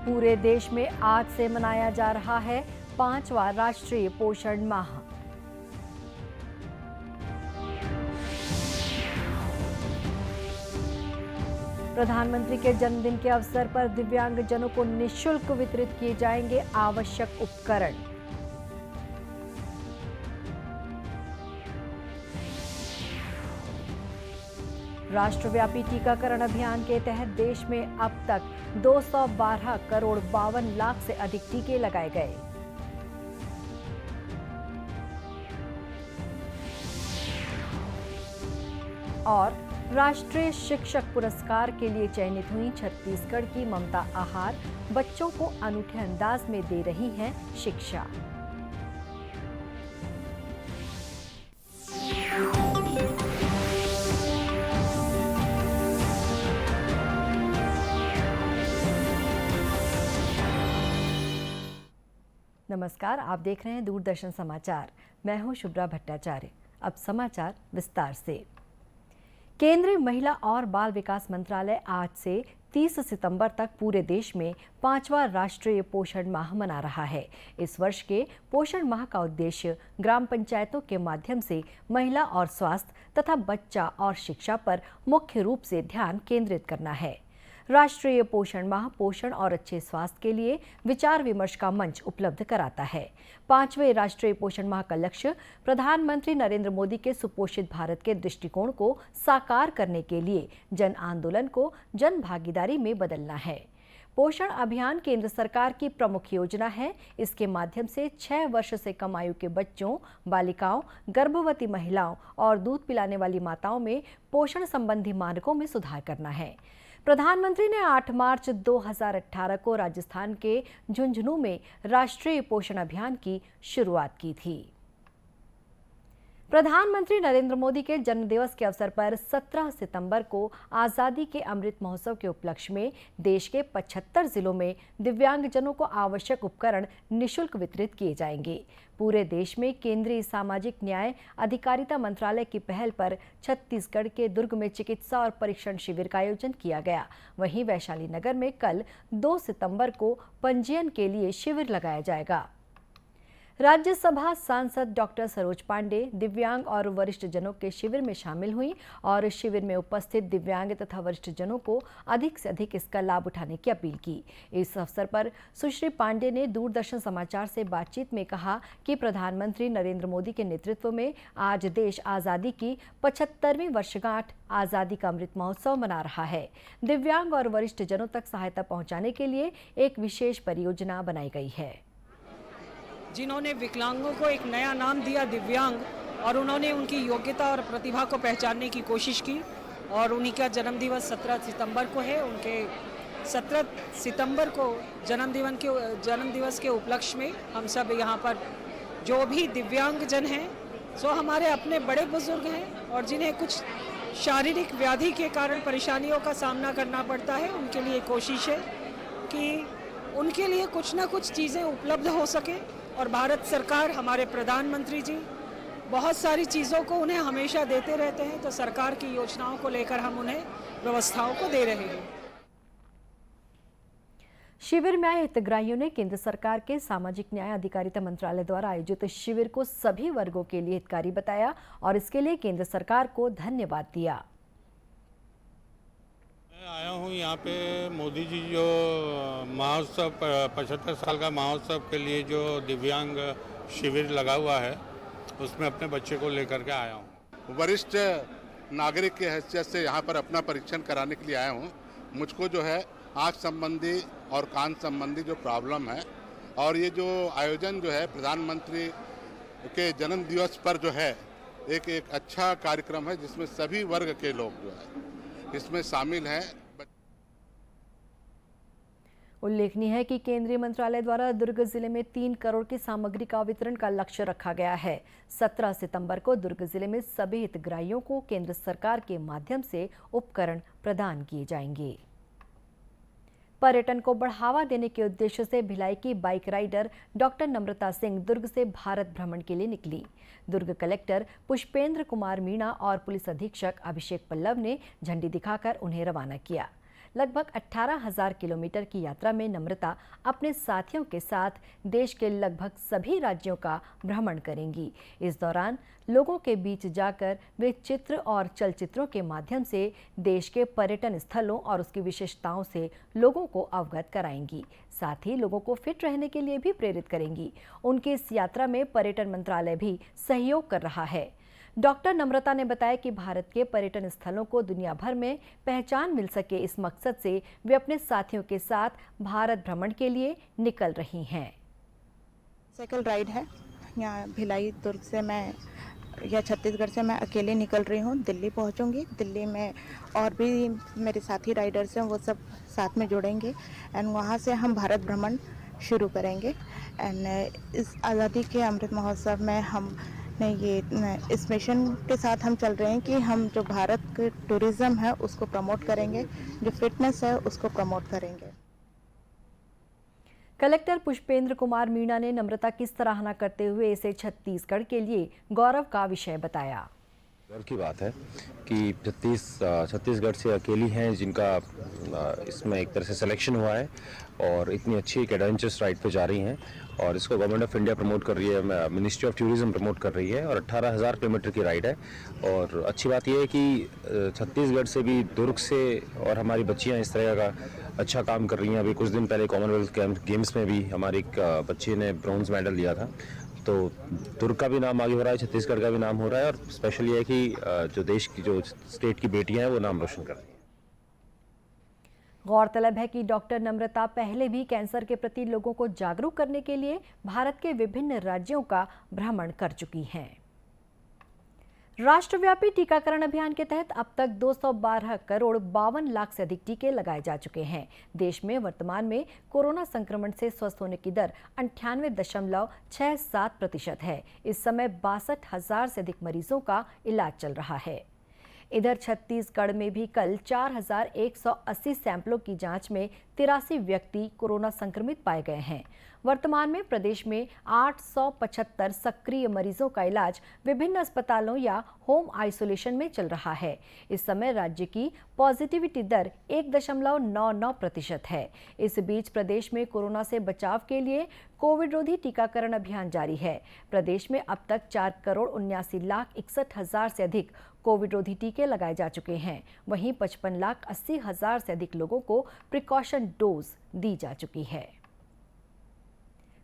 पूरे देश में आज से मनाया जा रहा है 5वां राष्ट्रीय पोषण माह। प्रधानमंत्री के जन्मदिन के अवसर पर दिव्यांगजनों को निःशुल्क वितरित किए जाएंगे आवश्यक उपकरण। राष्ट्रव्यापी टीकाकरण अभियान के तहत देश में अब तक 212 करोड़ 52 लाख से अधिक टीके लगाए गए। और राष्ट्रीय शिक्षक पुरस्कार के लिए चयनित हुई छत्तीसगढ़ की ममता आहार बच्चों को अनूठे अंदाज में दे रही हैं शिक्षा। नमस्कार, आप देख रहे हैं दूरदर्शन समाचार। मैं हूं शुभ्रा भट्टाचार्य। अब समाचार विस्तार से। केंद्रीय महिला और बाल विकास मंत्रालय आज से 30 सितंबर तक पूरे देश में 5वां राष्ट्रीय पोषण माह मना रहा है। इस वर्ष के पोषण माह का उद्देश्य ग्राम पंचायतों के माध्यम से महिला और स्वास्थ्य तथा बच्चा और शिक्षा पर मुख्य रूप से ध्यान केंद्रित करना है। राष्ट्रीय पोषण माह पोषण और अच्छे स्वास्थ्य के लिए विचार विमर्श का मंच उपलब्ध कराता है। 5वें राष्ट्रीय पोषण माह का लक्ष्य प्रधानमंत्री नरेंद्र मोदी के सुपोषित भारत के दृष्टिकोण को साकार करने के लिए जन आंदोलन को जन भागीदारी में बदलना है। पोषण अभियान केंद्र सरकार की प्रमुख योजना है। इसके माध्यम से 6 वर्ष से कम आयु के बच्चों, बालिकाओं, गर्भवती महिलाओं और दूध पिलाने वाली माताओं में पोषण संबंधी मानकों में सुधार करना है। प्रधानमंत्री ने 8 मार्च 2018 को राजस्थान के झुंझुनू में राष्ट्रीय पोषण अभियान की शुरुआत की थी। प्रधानमंत्री नरेंद्र मोदी के जन्मदिवस के अवसर पर 17 सितंबर को आज़ादी के अमृत महोत्सव के उपलक्ष्य में देश के 75 जिलों में दिव्यांगजनों को आवश्यक उपकरण निःशुल्क वितरित किए जाएंगे। पूरे देश में केंद्रीय सामाजिक न्याय अधिकारिता मंत्रालय की पहल पर छत्तीसगढ़ के दुर्ग में चिकित्सा और परीक्षण शिविर का आयोजन किया गया। वहीं वैशाली नगर में कल 2 सितंबर को पंजीयन के लिए शिविर लगाया जाएगा। राज्यसभा सांसद डॉक्टर सरोज पांडे दिव्यांग और वरिष्ठ जनों के शिविर में शामिल हुई और शिविर में उपस्थित दिव्यांग तथा वरिष्ठ जनों को अधिक से अधिक इसका लाभ उठाने की अपील की। इस अवसर पर सुश्री पांडे ने दूरदर्शन समाचार से बातचीत में कहा कि प्रधानमंत्री नरेंद्र मोदी के नेतृत्व में आज देश आज़ादी की 75वीं वर्षगांठ आज़ादी का अमृत महोत्सव मना रहा है। दिव्यांग और वरिष्ठ जनों तक सहायता पहुँचाने के लिए एक विशेष परियोजना बनाई गई है, जिन्होंने विकलांगों को एक नया नाम दिया दिव्यांग, और उन्होंने उनकी योग्यता और प्रतिभा को पहचानने की कोशिश की। और उन्हीं का जन्मदिवस 17 सितंबर को है। उनके 17 सितंबर को जन्मदिवस के उपलक्ष्य में हम सब यहाँ पर जो भी दिव्यांगजन हैं, जो हमारे अपने बड़े बुजुर्ग हैं और जिन्हें कुछ शारीरिक व्याधि के कारण परेशानियों का सामना करना पड़ता है, उनके लिए कोशिश है कि उनके लिए कुछ ना कुछ चीज़ें उपलब्ध हो सके। और भारत सरकार, हमारे प्रधानमंत्री जी बहुत सारी चीज़ों को उन्हें हमेशा देते रहते हैं, तो सरकार की योजनाओं को लेकर हम उन्हें व्यवस्थाओं को दे रहे हैं। शिविर में आए हितग्राहियों ने केंद्र सरकार के सामाजिक न्याय अधिकारिता मंत्रालय द्वारा आयोजित शिविर को सभी वर्गों के लिए हितकारी बताया और इसके लिए केंद्र सरकार को धन्यवाद दिया। आया हूँ यहाँ पे मोदी जी जो महोत्सव 75 साल का महोत्सव के लिए जो दिव्यांग शिविर लगा हुआ है, उसमें अपने बच्चे को लेकर के आया हूँ। वरिष्ठ नागरिक की हैसियत से यहाँ पर अपना परीक्षण कराने के लिए आया हूँ। मुझको जो है आँख संबंधी और कान संबंधी जो प्रॉब्लम है, और ये जो आयोजन जो है प्रधानमंत्री के जन्म दिवस पर जो है एक अच्छा कार्यक्रम है, जिसमें सभी वर्ग के लोग जो है इसमें शामिल हैं। उल्लेखनीय है कि केंद्रीय मंत्रालय द्वारा दुर्ग जिले में 3 करोड़ की सामग्री का वितरण का लक्ष्य रखा गया है। 17 सितंबर को दुर्ग जिले में सभी हितग्राहियों को केंद्र सरकार के माध्यम से उपकरण प्रदान किए जाएंगे। पर्यटन को बढ़ावा देने के उद्देश्य से भिलाई की बाइक राइडर डॉक्टर नम्रता सिंह दुर्ग से भारत भ्रमण के लिए निकली। दुर्ग कलेक्टर पुष्पेंद्र कुमार मीणा और पुलिस अधीक्षक अभिषेक पल्लव ने झंडी दिखाकर उन्हें रवाना किया। लगभग 18,000 किलोमीटर की यात्रा में नम्रता अपने साथियों के साथ देश के लगभग सभी राज्यों का भ्रमण करेंगी। इस दौरान लोगों के बीच जाकर वे चित्र और चलचित्रों के माध्यम से देश के पर्यटन स्थलों और उसकी विशेषताओं से लोगों को अवगत कराएंगी। साथ ही लोगों को फिट रहने के लिए भी प्रेरित करेंगी। उनकी इस यात्रा में पर्यटन मंत्रालय भी सहयोग कर रहा है। डॉक्टर नम्रता ने बताया कि भारत के पर्यटन स्थलों को दुनिया भर में पहचान मिल सके, इस मकसद से वे अपने साथियों के साथ भारत भ्रमण के लिए निकल रही हैं। साइकिल राइड है यहाँ भिलाई दुर्ग से मैं या छत्तीसगढ़ से मैं अकेले निकल रही हूँ। दिल्ली पहुँचूँगी। दिल्ली में और भी मेरे साथी राइडर्स हैं, वो सब साथ में जुड़ेंगे एंड वहाँ से हम भारत भ्रमण शुरू करेंगे। एंड इस आज़ादी के अमृत महोत्सव में हम ये इस मिशन के साथ हम चल रहे हैं कि हम जो भारत के टूरिज़्म है उसको प्रमोट करेंगे, जो फिटनेस है उसको प्रमोट करेंगे। कलेक्टर पुष्पेंद्र कुमार मीणा ने नम्रता की सराहना करते हुए इसे छत्तीसगढ़ के लिए गौरव का विषय बताया। गर्व की बात है कि छत्तीसगढ़ से अकेली हैं जिनका इसमें एक तरह से सिलेक्शन हुआ है और इतनी अच्छी एक एडवेंचरस राइड पे जा रही हैं और इसको गवर्नमेंट ऑफ इंडिया प्रमोट कर रही है, मिनिस्ट्री ऑफ टूरिज्म प्रमोट कर रही है और 18,000 किलोमीटर की राइड है। और अच्छी बात यह है कि छत्तीसगढ़ से भी, दुर्ग से और हमारी बच्चियां इस तरह का अच्छा काम कर रही हैं। अभी कुछ दिन पहले कॉमनवेल्थ गेम्स में भी हमारी एक बच्ची ने ब्रॉन्ज मेडल लिया था। तो दुर्ग का भी नाम आगे हो रहा है, छत्तीसगढ़ का भी नाम हो रहा है और स्पेशल ये है कि जो देश की, जो स्टेट की बेटियां हैं वो नाम रोशन कर रही हैं। गौरतलब है कि डॉक्टर नम्रता पहले भी कैंसर के प्रति लोगों को जागरूक करने के लिए भारत के विभिन्न राज्यों का भ्रमण कर चुकी हैं। राष्ट्रव्यापी टीकाकरण अभियान के तहत अब तक 212 करोड़ 52 लाख से अधिक टीके लगाए जा चुके हैं। देश में वर्तमान में कोरोना संक्रमण से स्वस्थ होने की दर 98.67% है। इस समय 62,000 से अधिक मरीजों का इलाज चल रहा है। इधर छत्तीसगढ़ में भी कल 4,180 सैंपलों की जांच में 83 व्यक्ति कोरोना संक्रमित पाए गए हैं। वर्तमान में प्रदेश में 875 सक्रिय मरीजों का इलाज विभिन्न अस्पतालों या होम आइसोलेशन में चल रहा है। इस समय राज्य की पॉजिटिविटी दर 1.99% है। इस बीच प्रदेश में कोरोना से बचाव के लिए कोविड रोधी टीकाकरण अभियान जारी है। प्रदेश में अब तक 4,79,61,000 से अधिक कोविड रोधी टीके लगाए जा चुके हैं। वहीं 55,80,000 से अधिक लोगों को प्रिकॉशन डोज दी जा चुकी है।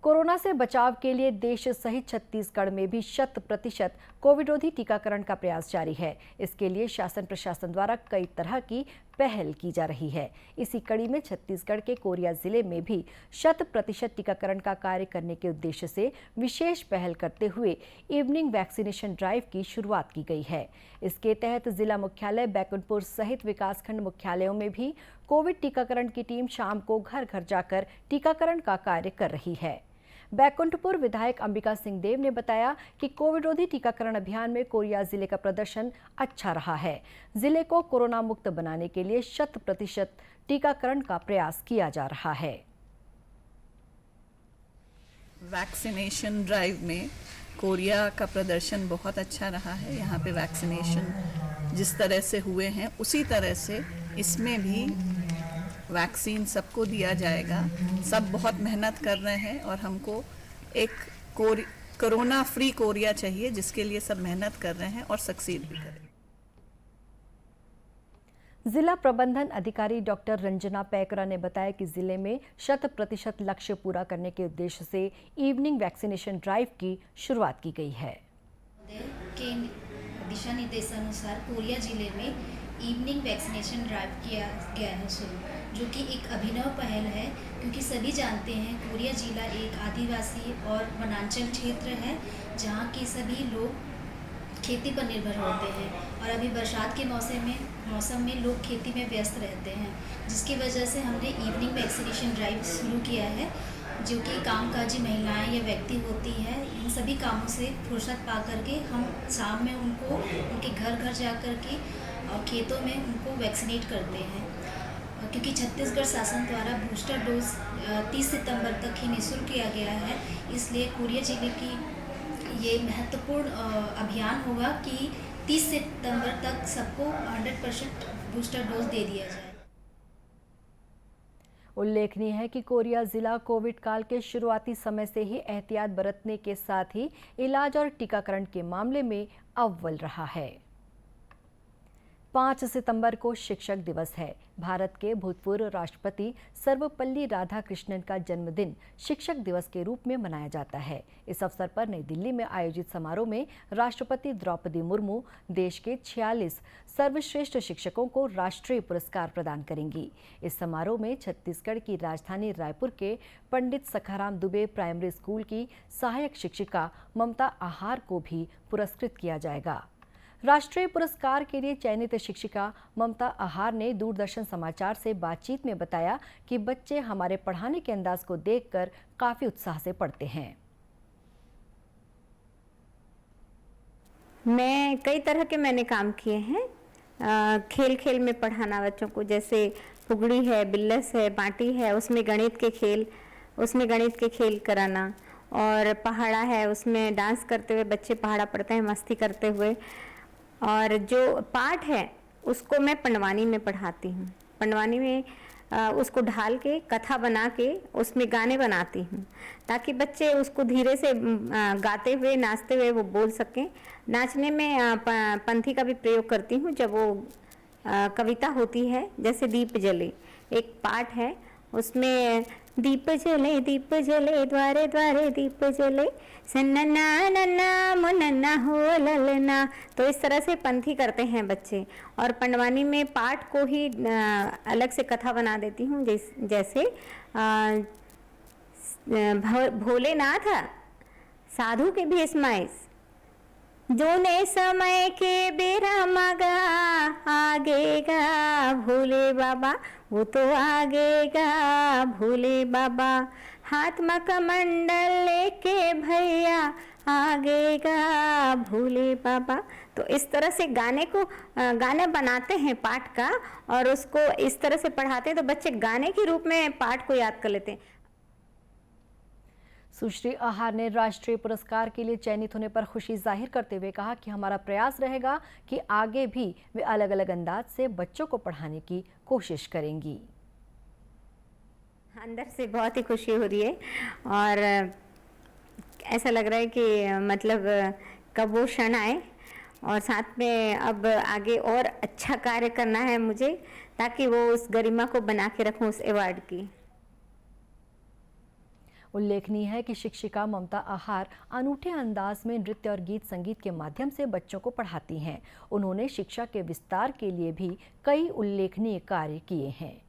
कोरोना से बचाव के लिए देश सहित छत्तीसगढ़ में भी 100% कोविड रोधी टीकाकरण का प्रयास जारी है। इसके लिए शासन प्रशासन द्वारा कई तरह की पहल की जा रही है। इसी कड़ी में छत्तीसगढ़ के कोरिया जिले में भी 100% टीकाकरण का कार्य करने के उद्देश्य से विशेष पहल करते हुए इवनिंग वैक्सीनेशन ड्राइव की शुरुआत की गई है। इसके तहत जिला मुख्यालय बैकुंठपुर सहित विकासखंड मुख्यालयों में भी कोविड टीकाकरण की टीम शाम को घर घर जाकर टीकाकरण का कार्य कर रही है। बैकुंठपुर विधायक अंबिका सिंह देव ने बताया कि कोविड रोधी टीकाकरण अभियान में कोरिया जिले का प्रदर्शन अच्छा रहा है। जिले को कोरोना मुक्त बनाने के लिए 100% टीकाकरण का प्रयास किया जा रहा है। वैक्सीनेशन ड्राइव में कोरिया का प्रदर्शन बहुत अच्छा रहा है। यहाँ पे वैक्सीनेशन जिस तरह से हुए हैं उसी तरह से इसमें भी वैक्सीन सबको दिया जाएगा। सब बहुत मेहनत कर रहे हैं और हमको एक कोरोना फ्री कोरिया चाहिए, जिसके लिए सब मेहनत कर रहे हैं और सक्सीड भी करें। जिला प्रबंधन अधिकारी डॉक्टर रंजना पैकरा ने बताया कि जिले में 100% लक्ष्य पूरा करने के उद्देश्य से इवनिंग वैक्सीनेशन ड्राइव की शुरुआत की गई है। के दिशा निर्देशानुसार कोरिया जिले में इवनिंग वैक्सीनेशन ड्राइव किया गया है शुरू, जो कि एक अभिनव पहल है, क्योंकि सभी जानते हैं कोरिया जिला एक आदिवासी और वनांचल क्षेत्र है जहाँ के सभी लोग खेती पर निर्भर होते हैं और अभी बरसात के मौसम में लोग खेती में व्यस्त रहते हैं, जिसकी वजह से हमने इवनिंग वैक्सीनेशन ड्राइव शुरू किया है, जो कि कामकाजी महिलाएं या व्यक्ति होती है। इन सभी कामों से फुर्सत पा करके हम शाम में उनको उनके घर घर जा कर के और खेतों में उनको वैक्सीनेट करते हैं। क्योंकि छत्तीसगढ़ शासन द्वारा बूस्टर डोज 30 सितंबर तक ही निःशुल्क किया गया है, इसलिए कोरिया जिले की ये महत्वपूर्ण अभियान होगा कि 30 सितंबर तक सबको 100% बूस्टर डोज दे दिया जाए। उल्लेखनीय है कि कोरिया जिला कोविड काल के शुरुआती समय से ही एहतियात बरतने के साथ ही इलाज और टीकाकरण के मामले में अव्वल रहा है। 5 सितंबर को शिक्षक दिवस है। भारत के भूतपूर्व राष्ट्रपति सर्वपल्ली राधाकृष्णन का जन्मदिन शिक्षक दिवस के रूप में मनाया जाता है। इस अवसर पर नई दिल्ली में आयोजित समारोह में राष्ट्रपति द्रौपदी मुर्मू देश के 46 सर्वश्रेष्ठ शिक्षकों को राष्ट्रीय पुरस्कार प्रदान करेंगी। इस समारोह में छत्तीसगढ़ की राजधानी रायपुर के पंडित सखाराम दुबे प्राइमरी स्कूल की सहायक शिक्षिका ममता आहार को भी पुरस्कृत किया जाएगा। राष्ट्रीय पुरस्कार के लिए चयनित शिक्षिका ममता आहार ने दूरदर्शन समाचार से बातचीत में बताया कि बच्चे हमारे पढ़ाने के अंदाज को देखकर काफी उत्साह से पढ़ते हैं। मैं कई तरह के मैंने काम किए हैं। खेल खेल में पढ़ाना बच्चों को, जैसे फुगड़ी है, बिल्लस है, बाटी है, उसमें गणित के खेल कराना, और पहाड़ा है उसमें डांस करते हुए बच्चे पहाड़ा पढ़ते हैं मस्ती करते हुए। और जो पाठ है उसको मैं पंडवानी में पढ़ाती हूँ। पंडवानी में उसको ढाल के कथा बना के उसमें गाने बनाती हूँ ताकि बच्चे उसको धीरे से गाते हुए नाचते हुए वो बोल सकें। नाचने में पंथी का भी प्रयोग करती हूँ जब वो कविता होती है, जैसे दीप जले एक पाठ है, उसमें दीप जले द्वारे द्वारे दीप जले सन्ना नन्ना मुन्ना हो ललना। तो इस तरह से पंथी करते हैं बच्चे। और पंडवानी में पाठ को ही अलग से कथा बना देती हूँ, जैसे भोलेनाथ साधु के भी स्माइस जोने समय के बेरा मगा आगेगा भोले बाबा, वो तो आगेगा भोले बाबा। हाथ में कमंडल लेके भैया आगेगा भोले बाबा। तो इस तरह से गाने बनाते हैं पाठ का, और उसको इस तरह से पढ़ाते हैं तो बच्चे गाने के रूप में पाठ को याद कर लेते हैं। सुश्री आहार ने राष्ट्रीय पुरस्कार के लिए चयनित होने पर खुशी जाहिर करते हुए कहा कि हमारा प्रयास रहेगा कि आगे भी वे अलग अलग अंदाज से बच्चों को पढ़ाने की कोशिश करेंगी। अंदर से बहुत ही खुशी हो रही है और ऐसा लग रहा है कि मतलब कब वो क्षण आए, और साथ में अब आगे और अच्छा कार्य करना है मुझे ताकि वो उस गरिमा को बना के रखूं उस अवार्ड की। उल्लेखनीय है कि शिक्षिका ममता आहार अनूठे अंदाज में नृत्य और गीत संगीत के माध्यम से बच्चों को पढ़ाती हैं। उन्होंने शिक्षा के विस्तार के लिए भी कई उल्लेखनीय कार्य किए हैं।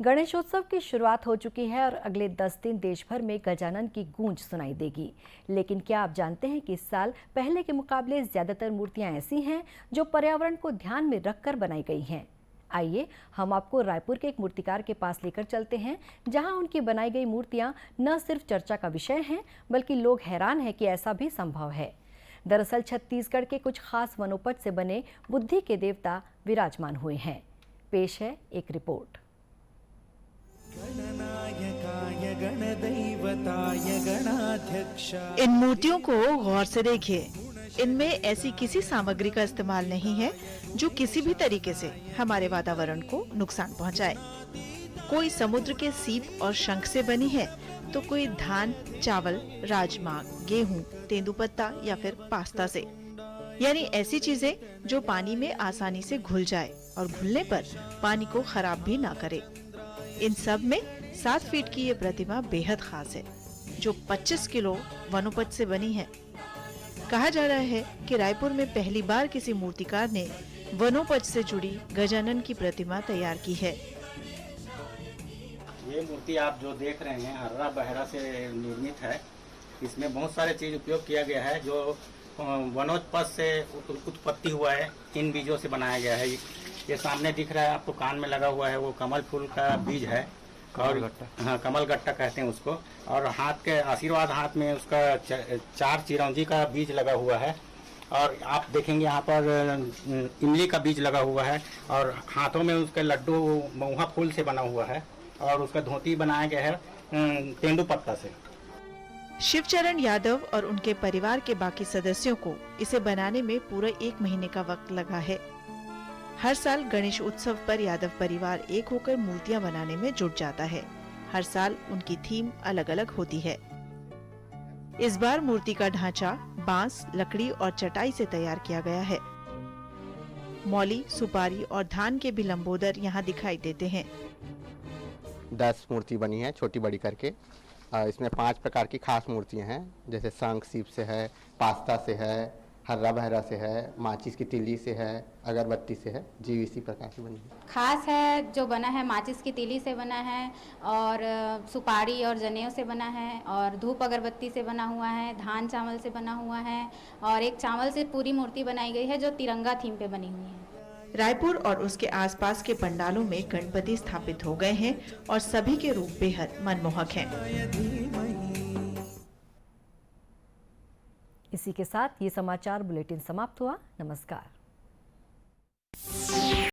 गणेशोत्सव की शुरुआत हो चुकी है और अगले 10 दिन देश भर में गजानन की गूंज सुनाई देगी। लेकिन क्या आप जानते हैं कि इस साल पहले के मुकाबले ज्यादातर मूर्तियां ऐसी हैं जो पर्यावरण को ध्यान में रखकर बनाई गई हैं। आइए हम आपको रायपुर के एक मूर्तिकार के पास लेकर चलते हैं, जहां उनकी बनाई गई मूर्तियां न सिर्फ चर्चा का विषय हैं, बल्कि लोग हैरान हैं कि ऐसा भी संभव है। दरअसल छत्तीसगढ़ के कुछ खास वनोपज से बने बुद्धि के देवता विराजमान हुए हैं। पेश है एक रिपोर्ट। इन मूर्तियों को गौर से देखिए। इनमें ऐसी किसी सामग्री का इस्तेमाल नहीं है जो किसी भी तरीके से हमारे वातावरण को नुकसान पहुंचाए। कोई समुद्र के सीप और शंख से बनी है तो कोई धान, चावल, राजमा, गेहूं, तेंदुपत्ता या फिर पास्ता से, यानी ऐसी चीजें जो पानी में आसानी से घुल जाए और घुलने पर पानी को खराब भी ना करे। इन सब में 7 फीट की ये प्रतिमा बेहद खास है, जो 25 किलो वनोपज से बनी है। कहा जा रहा है कि रायपुर में पहली बार किसी मूर्तिकार ने वनोपज से जुड़ी गजानन की प्रतिमा तैयार की है। ये मूर्ति आप जो देख रहे हैं हर्रा बहरा से निर्मित है। इसमें बहुत सारे चीज उपयोग किया गया है जो वनोपज से उत्पत्ति हुआ है, इन बीजों से बनाया गया है। ये सामने दिख रहा है आपको, कान में लगा हुआ है, वो कमल फूल का बीज है, और हाँ कमल गट्टा कहते हैं उसको। और हाथ के आशीर्वाद हाथ में उसका 4 चिरौंजी का बीज लगा हुआ है, और आप देखेंगे यहाँ पर इमली का बीज लगा हुआ है, और हाथों में उसके लड्डू महुआ फूल से बना हुआ है, और उसका धोती बनाया गया है तेंदुपत्ता से। शिवचरण यादव और उनके परिवार के बाकी सदस्यों को इसे बनाने में पूरा 1 महीने का वक्त लगा है। हर साल गणेश उत्सव पर यादव परिवार एक होकर मूर्तियां बनाने में जुट जाता है। हर साल उनकी थीम अलग अलग होती है। इस बार मूर्ति का ढांचा बांस, लकड़ी और चटाई से तैयार किया गया है। मौली, सुपारी और धान के भी लंबोदर यहाँ दिखाई देते हैं। 10 मूर्ति बनी है, छोटी बड़ी करके। इसमें 5 प्रकार की खास मूर्तियां हैं, जैसे शंख सीप से है, पास्ता से है, हर्रा बहरा से है, माचिस की तिल्ली से है, अगरबत्ती से है। जी इसी प्रकार की बनी है। खास है जो बना है माचिस की तीली से बना है और सुपारी और जनेऊ से बना है और धूप अगरबत्ती से बना हुआ है, धान चावल से बना हुआ है और एक चावल से पूरी मूर्ति बनाई गई है जो तिरंगा थीम पे बनी हुई है। रायपुर और उसके आसपास के पंडालों में गणपति स्थापित हो गए हैं और सभी के रूप बेहद मनमोहक हैं। इसी के साथ ये समाचार बुलेटिन समाप्त हुआ। नमस्कार।